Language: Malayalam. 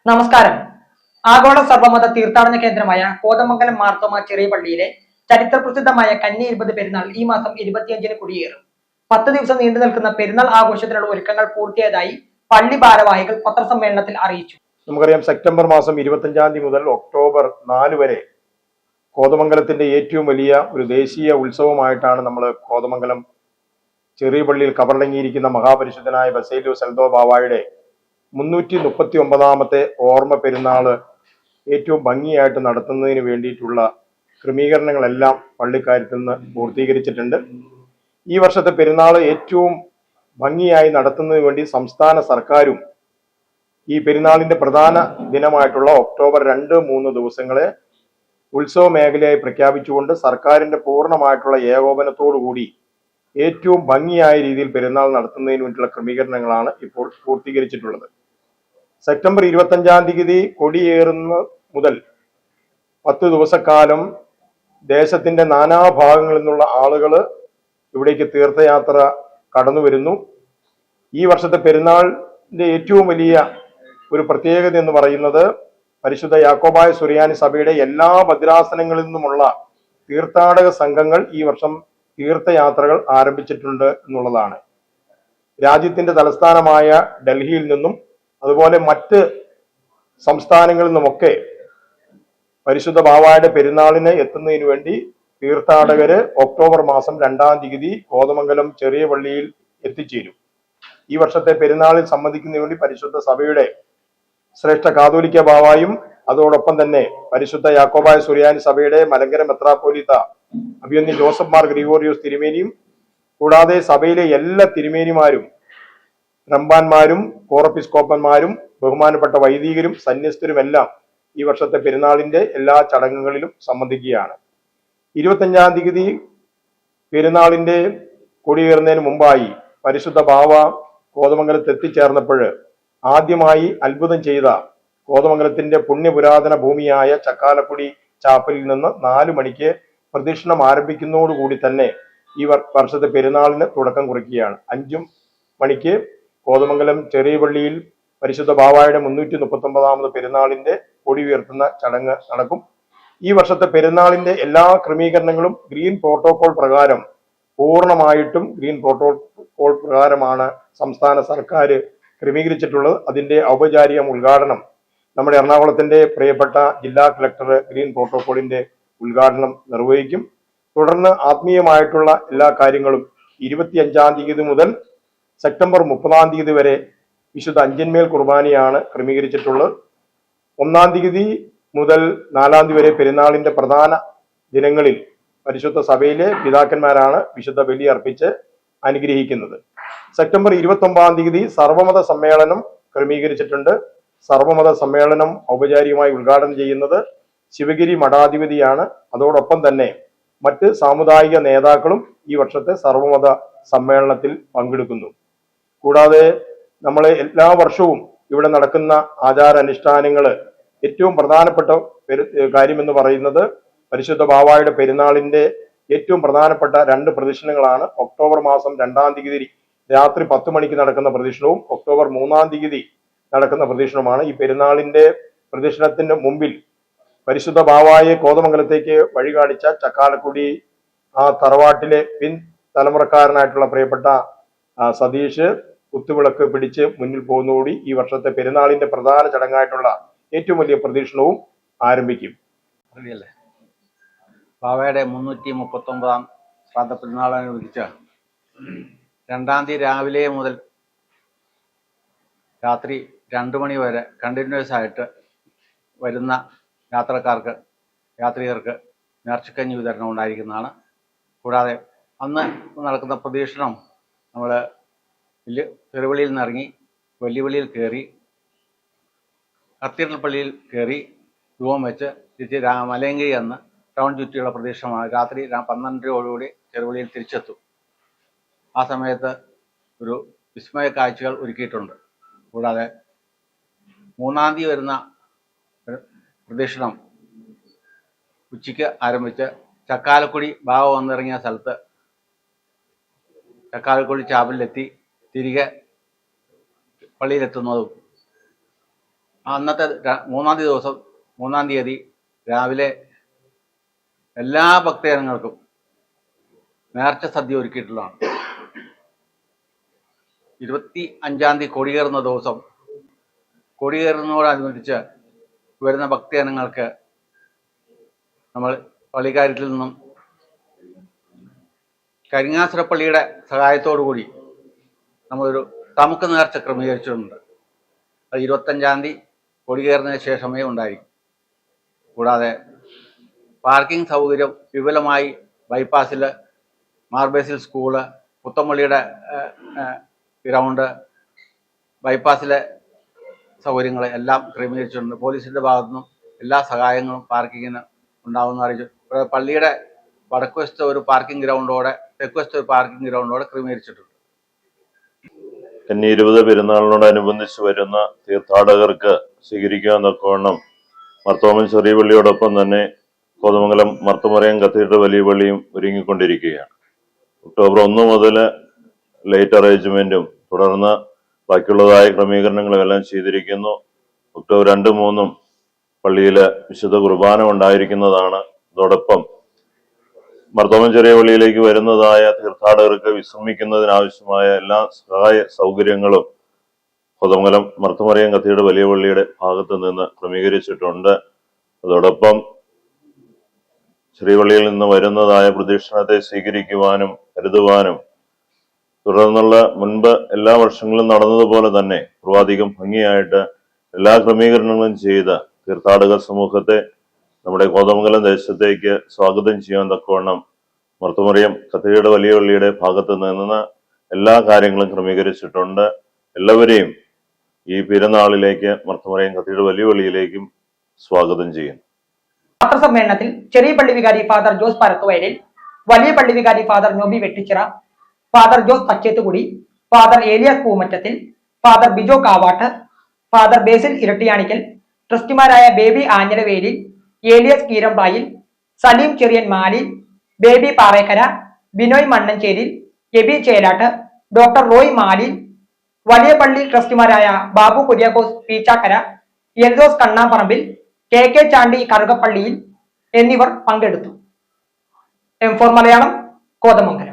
നമസ്കാരം. ആഗോള സർവമത തീർത്ഥാടന കേന്ദ്രമായ കോതമംഗലം മാർത്തോമ ചെറിയ പള്ളിയിലെ ചരിത്രപ്രസിദ്ധമായ കന്നി 20 പെരുന്നാൾ ഈ മാസം 25-ന് കൊടിയേറും. 10 ദിവസം നീണ്ടു നിൽക്കുന്ന പെരുന്നാൾ ആഘോഷത്തിനുള്ള ഒരുക്കങ്ങൾ പൂർത്തിയായതായി പള്ളി ഭാരവാഹികൾ പത്രസമ്മേളനത്തിൽ അറിയിച്ചു. നമുക്കറിയാം, സെപ്റ്റംബർ മാസം 25-ാം തീയതി മുതൽ ഒക്ടോബർ 4 വരെ കോതമംഗലത്തിന്റെ ഏറ്റവും വലിയ ഒരു ദേശീയ ഉത്സവമായിട്ടാണ് നമ്മൾ കോതമംഗലം ചെറിയ പള്ളിയിൽ കബറടങ്ങിയിരിക്കുന്ന മഹാപരിശുദ്ധനായ ബസേലിയോസ് എൽദോ ബാവായുടെ 339-ാമത്തെ ഓർമ്മ പെരുന്നാള് ഏറ്റവും ഭംഗിയായിട്ട് നടത്തുന്നതിന് വേണ്ടിയിട്ടുള്ള ക്രമീകരണങ്ങളെല്ലാം പള്ളിക്കാര്യത്തിൽ നിന്ന് പൂർത്തീകരിച്ചിട്ടുണ്ട്. ഈ വർഷത്തെ പെരുന്നാൾ ഏറ്റവും ഭംഗിയായി നടത്തുന്നതിന് വേണ്ടി സംസ്ഥാന സർക്കാരും ഈ പെരുന്നാളിന്റെ പ്രധാന ദിനമായിട്ടുള്ള ഒക്ടോബർ 2-3 ദിവസങ്ങളെ ഉത്സവ മേഖലയായി പ്രഖ്യാപിച്ചുകൊണ്ട് സർക്കാരിന്റെ പൂർണ്ണമായിട്ടുള്ള ഏകോപനത്തോടുകൂടി ഏറ്റവും ഭംഗിയായ രീതിയിൽ പെരുന്നാൾ നടത്തുന്നതിന് വേണ്ടിയുള്ള ക്രമീകരണങ്ങളാണ് ഇപ്പോൾ പൂർത്തീകരിച്ചിട്ടുള്ളത്. സെപ്റ്റംബർ 25-ാം തീയതി കൊടിയേറുന്ന മുതൽ 10 ദിവസക്കാലം ദേശത്തിന്റെ നാനാഭാഗങ്ങളിൽ നിന്നുള്ള ആളുകൾ ഇവിടേക്ക് തീർത്ഥയാത്ര കടന്നു വരുന്നു. ഈ വർഷത്തെ പെരുന്നാളിന്റെ ഏറ്റവും വലിയ ഒരു പ്രത്യേകത എന്ന് പറയുന്നത് പരിശുദ്ധ യാക്കോബായ സുറിയാനി സഭയുടെ എല്ലാ ഭദ്രാസനങ്ങളിൽ നിന്നുമുള്ള തീർത്ഥാടക സംഘങ്ങൾ ഈ വർഷം തീർത്ഥയാത്രകൾ ആരംഭിച്ചിട്ടുണ്ട് എന്നുള്ളതാണ്. രാജ്യത്തിന്റെ തലസ്ഥാനമായ ഡൽഹിയിൽ നിന്നും അതുപോലെ മറ്റ് സംസ്ഥാനങ്ങളിൽ നിന്നുമൊക്കെ പരിശുദ്ധ ബാവായുടെ പെരുന്നാളിന് എത്തുന്നതിന് വേണ്ടി തീർത്ഥാടകര് ഒക്ടോബർ മാസം 2-ാം തീയതി കോതമംഗലം ചെറിയ പള്ളിയിൽ എത്തിച്ചേരും. ഈ വർഷത്തെ പെരുന്നാളിൽ സംബന്ധിക്കുന്നതിന് വേണ്ടി പരിശുദ്ധ സഭയുടെ ശ്രേഷ്ഠ കാതോലിക്ക ബാവായും അതോടൊപ്പം തന്നെ പരിശുദ്ധ യാക്കോബായ സുറിയാനി സഭയുടെ മലങ്കര മെത്രാപ്പോലീത്ത അഭിമന്യ ജോസഫ് മാർ ഗ്രിഗോറിയോസ് തിരുമേനിയും കൂടാതെ സഭയിലെ എല്ലാ തിരുമേനിമാരും റമ്പാന്മാരും കോറപ്പിസ്കോപ്പന്മാരും ബഹുമാനപ്പെട്ട വൈദികരും സന്യസ്തരുമെല്ലാം ഈ വർഷത്തെ പെരുന്നാളിന്റെ എല്ലാ ചടങ്ങുകളിലും സംബന്ധിക്കുകയാണ്. 25-ാം തീയതി പെരുന്നാളിന്റെ കൊടിയേറുന്നതിന് മുമ്പായി പരിശുദ്ധ ബാവ കോതമംഗലത്ത് എത്തിച്ചേർന്നപ്പോൾ ആദ്യമായി അത്ഭുതം ചെയ്ത കോതമംഗലത്തിന്റെ പുണ്യപുരാതന ഭൂമിയായ ചക്കാലക്കുടി ചാപ്പലിൽ നിന്ന് 4 മണിക്ക് പ്രദക്ഷിണം ആരംഭിക്കുന്നതോടുകൂടി തന്നെ ഈ വർഷത്തെ പെരുന്നാളിന് തുടക്കം കുറിക്കുകയാണ്. 5 മണിക്ക് കോതമംഗലം ചെറിയ പള്ളിയിൽ പരിശുദ്ധ ബാവായുടെ 339-ാമത് പെരുന്നാളിന്റെ കൊടി ഉയർത്തുന്ന ചടങ്ങ് നടക്കും. ഈ വർഷത്തെ പെരുന്നാളിന്റെ എല്ലാ ക്രമീകരണങ്ങളും ഗ്രീൻ പ്രോട്ടോകോൾ പ്രകാരം പൂർണ്ണമായിട്ടും ഗ്രീൻ പ്രോട്ടോകോൾ പ്രകാരമാണ് സംസ്ഥാന സർക്കാർ ക്രമീകരിച്ചിട്ടുള്ളത്. അതിന്റെ ഔപചാരിക ഉദ്ഘാടനം നമ്മുടെ എറണാകുളത്തിന്റെ പ്രിയപ്പെട്ട ജില്ലാ കളക്ടർ ഗ്രീൻ പ്രോട്ടോകോളിന്റെ ഉദ്ഘാടനം നിർവഹിക്കും. തുടർന്ന് ആത്മീയമായിട്ടുള്ള എല്ലാ കാര്യങ്ങളും 25-ാം തീയതി മുതൽ സെപ്റ്റംബർ 30-ാം തീയതി വരെ വിശുദ്ധ അഞ്ചന്മേൽ കുർബാനയാണ് ക്രമീകരിച്ചിട്ടുള്ളത്. 1-ാം തീയതി മുതൽ 4-ാം തീയതി വരെ പെരുന്നാളിന്റെ പ്രധാന ദിനങ്ങളിൽ പരിശുദ്ധ സഭയിലെ പിതാക്കന്മാരാണ് വിശുദ്ധ ബലി അർപ്പിച്ച് അനുഗ്രഹിക്കുന്നത്. സെപ്റ്റംബർ 29-ാം തീയതി സർവമത സമ്മേളനം ക്രമീകരിച്ചിട്ടുണ്ട്. സർവമത സമ്മേളനം ഔപചാരികമായി ഉദ്ഘാടനം ചെയ്യുന്നത് ശിവഗിരി മഠാധിപതിയാണ്. അതോടൊപ്പം തന്നെ മറ്റ് സാമുദായിക നേതാക്കളും ഈ വർഷത്തെ സർവമത സമ്മേളനത്തിൽ പങ്കെടുക്കുന്നു. കൂടാതെ നമ്മൾ എല്ലാ വർഷവും ഇവിടെ നടക്കുന്ന ആചാരാനുഷ്ഠാനങ്ങള് ഏറ്റവും പ്രധാനപ്പെട്ട കാര്യമെന്ന് പറയുന്നത് പരിശുദ്ധ ബാവായുടെ പെരുന്നാളിന്റെ ഏറ്റവും പ്രധാനപ്പെട്ട 2 പ്രദക്ഷിണങ്ങളാണ്. ഒക്ടോബർ മാസം 2-ാം തീയതി രാത്രി 10 മണിക്ക് നടക്കുന്ന പ്രദക്ഷിണവും ഒക്ടോബർ 3-ാം തീയതി നടക്കുന്ന പ്രദക്ഷിണമാണ്. ഈ പെരുന്നാളിന്റെ പ്രദക്ഷിണത്തിന് മുമ്പിൽ പരിശുദ്ധ ബാവായെ കോതമംഗലത്തേക്ക് വഴി കാണിച്ച ചക്കാലക്കുടി ആ തറവാട്ടിലെ പിൻ തലമുറക്കാരനായിട്ടുള്ള പ്രിയപ്പെട്ട സതീഷ് കുത്തുവിളക്ക് പിടിച്ച് മുന്നിൽ പോകുന്നതോടെ ഈ വർഷത്തെ പെരുന്നാളിന്റെ പ്രധാന ചടങ്ങായിട്ടുള്ള ഏറ്റവും വലിയ പ്രദക്ഷിണവും ആരംഭിക്കും. ബാവയുടെ 339-ാം ശ്രാദ്ധ പെരുന്നാളനുബന്ധിച്ച് 2-ാം തീയതി രാവിലെ മുതൽ രാത്രി 2 മണി വരെ കണ്ടിന്യൂസ് ആയിട്ട് വരുന്ന യാത്രികർക്ക് നേർച്ചക്കഞ്ഞി വിതരണം ഉണ്ടായിരിക്കുന്നതാണ്. കൂടാതെ അന്ന് നടക്കുന്ന പ്രദക്ഷിണം നമ്മൾ ചെറുപള്ളിയിൽ നിന്ന് ഇറങ്ങി വലിയപള്ളിയിൽ കയറി കത്തീഡ്രൽ പള്ളിയിൽ കയറി ധൂപം വെച്ച് തിരിച്ച് മലയങ്കിരി എന്ന ടൗൺ ചുറ്റിയുള്ള പ്രദേശമാണ്. രാത്രി 12:00 ചെറുപള്ളിയിൽ തിരിച്ചെത്തും. ആ സമയത്ത് ഒരു വിസ്മയ കാഴ്ചകൾ ഒരുക്കിയിട്ടുണ്ട്. കൂടാതെ 3-ാം തീയതി വരുന്ന പ്രദക്ഷിണം ഉച്ചയ്ക്ക് ആരംഭിച്ച് ചക്കാലക്കുടി ബാവ വന്നിറങ്ങിയ സ്ഥലത്ത് ചക്കാലക്കുടി ചാപ്പലിലെത്തി തിരികെ പള്ളിയിലെത്തുന്നതും അന്നത്തെ മൂന്നാം തീയതി രാവിലെ എല്ലാ ഭക്തജനങ്ങൾക്കും നേർച്ച സദ്യ ഒരുക്കിയിട്ടുള്ളതാണ്. 25-ാം തീയതി കൊടിയേറുന്ന ദിവസം കൊടിയേറുന്നതോടനുബന്ധിച്ച് വരുന്ന ഭക്തജനങ്ങൾക്ക് നമ്മൾ പള്ളിക്കാര്യത്തിൽ നിന്നും കരിങ്ങാസുരപ്പള്ളിയുടെ സഹായത്തോടു കൂടി നമ്മളൊരു തമുക്ക് നേർച്ച ക്രമീകരിച്ചിട്ടുണ്ട്. അത് 25-ാം തീയതി കൊടിയേറുന്നതിന് ശേഷമേ ഉണ്ടായിരിക്കും. കൂടാതെ പാർക്കിംഗ് സൗകര്യം വിപുലമായി ബൈപ്പാസിൽ മാർബേസിൽ സ്കൂള്, പുത്തമ്പള്ളിയുടെ ഗ്രൗണ്ട്, ബൈപ്പാസിലെ സൗകര്യങ്ങൾ എല്ലാം ക്രമീകരിച്ചിട്ടുണ്ട്. പോലീസിൻ്റെ ഭാഗത്തുനിന്നും എല്ലാ സഹായങ്ങളും പാർക്കിങ്ങിന് ഉണ്ടാവുമെന്ന് അറിയിച്ചു. പള്ളിയുടെ വടക്ക് വശത്ത് ഒരു പാർക്കിംഗ് ഗ്രൗണ്ടോടെ തെക്ക് വശത്ത് ഒരു പാർക്കിംഗ് ഗ്രൗണ്ടോടെ ക്രമീകരിച്ചിട്ടുണ്ട്. കന്നി 20 പെരുന്നാളിനോടനുബന്ധിച്ച് വരുന്ന തീർത്ഥാടകർക്ക് സ്വീകരിക്കാവുന്നതക്കവണ്ണം മർത്തോമൻ ചെറിയ പള്ളിയോടൊപ്പം തന്നെ കോതമംഗലം മർത്തമറിയം കത്തീഡ്രൽ വലിയ പള്ളിയും ഒരുങ്ങിക്കൊണ്ടിരിക്കുകയാണ്. ഒക്ടോബർ 1 മുതൽ ലൈറ്റ് അറേഞ്ച്മെന്റും തുടർന്ന് ബാക്കിയുള്ളതായ ക്രമീകരണങ്ങളും എല്ലാം ചെയ്തിരിക്കുന്നു. ഒക്ടോബർ 2, 3 പള്ളിയിൽ വിശുദ്ധ കുർബാന ഉണ്ടായിരിക്കുന്നതാണ്. അതോടൊപ്പം മർത്തോമൻ ചെറിയ പള്ളിയിലേക്ക് വരുന്നതായ തീർത്ഥാടകർക്ക് വിശ്രമിക്കുന്നതിനാവശ്യമായ എല്ലാ സഹായ സൗകര്യങ്ങളും കോതമംഗലം മർത്തമറിയം കത്തീഡ്രൽ വലിയ പള്ളിയുടെ ഭാഗത്ത് നിന്ന് ക്രമീകരിച്ചിട്ടുണ്ട്. അതോടൊപ്പം ചെറിയ പള്ളിയിൽ നിന്ന് വരുന്നതായ പ്രദക്ഷിണത്തെ സ്വീകരിക്കുവാനും കരുതുവാനും തുടർന്നുള്ള മുൻപ് എല്ലാ വർഷങ്ങളും നടന്നതുപോലെ തന്നെ പൂർവാധികം ഭംഗിയായിട്ട് എല്ലാ ക്രമീകരണങ്ങളും ചെയ്ത് തീർത്ഥാടക സമൂഹത്തെ നമ്മുടെ കോതമംഗലം ദേശത്തേക്ക് സ്വാഗതം ചെയ്യാൻ തക്കവണ്ണം മർത്തമറിയം കത്തീഡ്രൽ വലിയ പള്ളിയുടെ ഭാഗത്ത് നിന്ന് എല്ലാ കാര്യങ്ങളും ക്രമീകരിച്ചിട്ടുണ്ട്. എല്ലാവരെയും ഈ പെരുന്നാളിലേക്ക് മർത്തമറിയം കത്തീഡ്രൽ വലിയ പള്ളിയിലേക്കും സ്വാഗതം ചെയ്യുന്നു. പത്രസമ്മേളനത്തിൽ ചെറിയ പള്ളി വികാരി ഫാദർ ജോസ് പരത്തുവയലിൽ, വലിയ പള്ളി വികാരി father Nobi Vettichira, father Jose Thachethukudi, father Eliyas Poomattathil, father Bijo Kavatt, father Basil Irattiyanikkal, ട്രസ്റ്റിമാരായ ബേബി ആഞ്ഞലവേലിൽ, ഏലിയസ് കീരമ്പായിൽ, സലീം ചെറിയൻ മാലിൽ, ബേബി പാറേക്കര, ബിനോയ് മണ്ണഞ്ചേരിൽ, എബി ചേലാട്ട്, ഡോക്ടർ റോയ് മാലിൽ, വലിയ പള്ളി ട്രസ്റ്റിമാരായ ബാബു കുര്യാക്കോസ് പീച്ചാക്കര, എൽദോസ് കണ്ണാമ്പറമ്പിൽ, KK ചാണ്ടി കറുകപ്പള്ളിയിൽ എന്നിവർ പങ്കെടുത്തു. M4 മലയാളം, കോതമംഗലം.